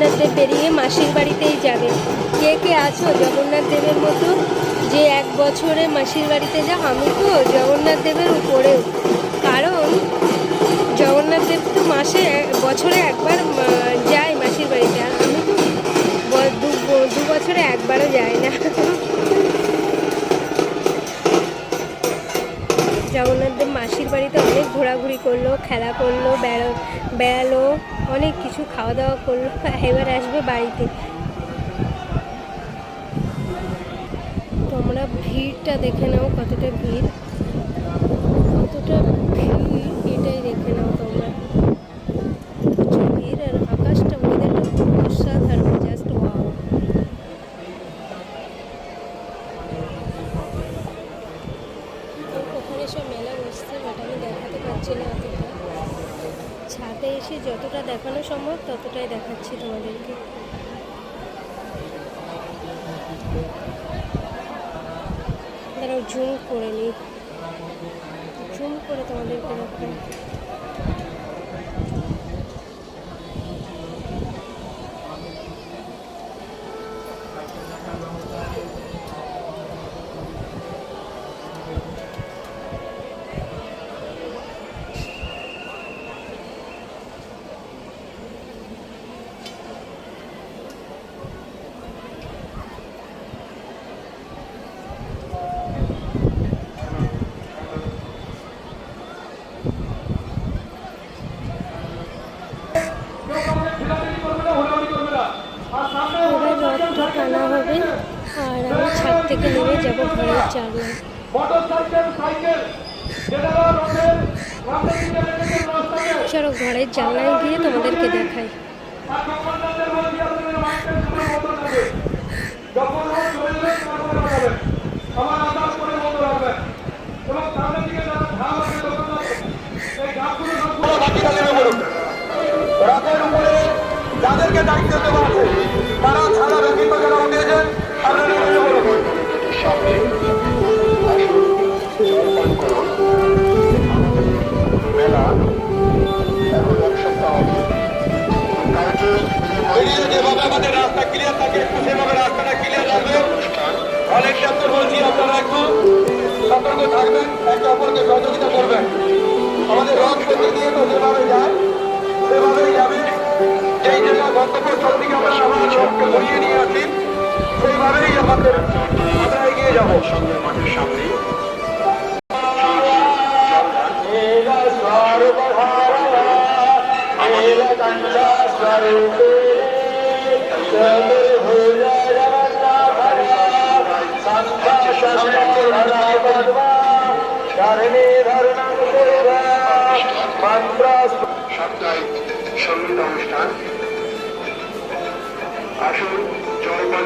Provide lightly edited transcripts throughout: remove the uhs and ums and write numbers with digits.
জগন্নাথ দেব বেরিয়ে মাসির বাড়িতেই যাবে। কে কে আছো জগন্নাথ দেবের মতো যে 1 বছরে মাসির বাড়িতে যাও? আমি তো জগন্নাথ দেবের উপরেও, কারণ জগন্নাথ দেব তো বছরে একবার যায় মাসির বাড়িতে, আর আমি তো 2 বছরে একবারও যাই না। জগন্নাথ দেব মাসির বাড়িতে অনেক ঘোরাঘুরি করলো, খেলা করলো, বেড়ালো, অনেক কিছু খাওয়া দাওয়া করলো, এবার আসবে বাড়িতে। তোমরা ভিড়টা দেখে নাও, কতটা ভিড়, এটাই দেখে নাও তোমরা। প্রচুর ভিড়, আর আকাশটা ওয়েদারটা খুব অসাধারণ, জাস্ট ওয়াও। ওখানে সব মেলা বসছে, বাট আমি দেখাতে পারছি না অতটা। ছাদে এসে যতটা দেখানো সম্ভব ততটাই দেখাচ্ছি তোমাদেরকে। তারা জুম করে নিই, জুম করে তোমাদেরকে দেখাই। এবার রথটা টানা হবে, আর আমি ছাদ থেকে নেমে যাব ঘরের জানলায়। চলো ঘরের জানলায় গিয়ে তোমাদেরকে দেখাই। রথের উপরে যাদেরকে দায়িত্ব দেওয়া আছে তারা ছাড়া ব্যতীত যারা উঠেছেন তাদের মেলা এখন এক সপ্তাহ বেরিয়ে যেভাবে আমাদের রাস্তা ক্লিয়ার থাকে সেভাবে রাস্তাটা ক্লিয়ার রাখবে। অনেক সত্তর বলছি, আপনারা একটু সতর্ক থাকবেন, একে অপরকে সহযোগিতা করবেন। আমাদের রথ পেতে দিয়ে তো যেভাবে যায় সেভাবেই যাবে। যেই জেলা গন্তব্যস্থল থেকে আমরা সামনে রথকে ঘুরিয়ে নিয়ে আসি সেইভাবেই আমরা এগিয়ে যাবো সঙ্গে মাঠের সামনে। সাপ্তাহিক সঙ্গীত অনুষ্ঠান আসুন জয়পাল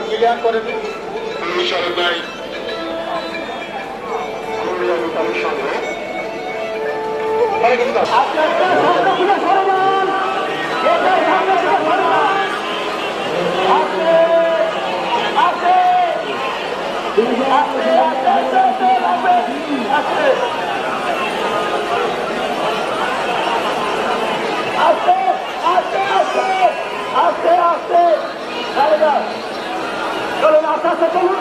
ক্লিয়ার করে দিন পরিচালনায় কমিশনের সঙ্গে আস্তে আস্তে চলুন, আস্তে আস্তে চলুন,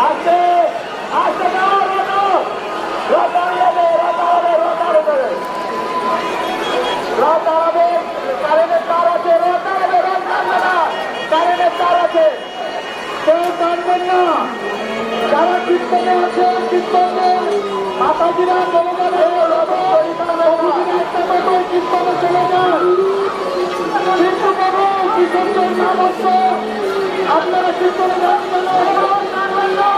আস্তে আস্তে কারেন্টের তার আছে, কারেন্টের তার আছে, কেউ টানবেন না। যারা কীর্তনে আছে কীর্তনে মাতাজিরা চলে যাবে, কীর্তনে চলে যান। কিন্তু কেবল বিসর্জন না বসে আপনারা কীর্তনে যাবেন না।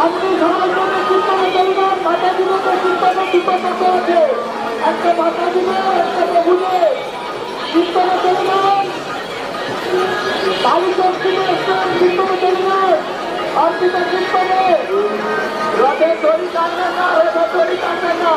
আপনি সবার জন্য কীর্তনে চলবেন, মাতাজিকে কীর্তনে করতে আছে। একটা মাতাজিকে একটা প্রভুকে কীর্তনে চলবেন, বাড়ি সংস্কৃতি কীর্তনে চলবেন। অর্পিতা কীর্তনে রথের দড়ি টানবেন না, রথের দড়ি টানবেন না।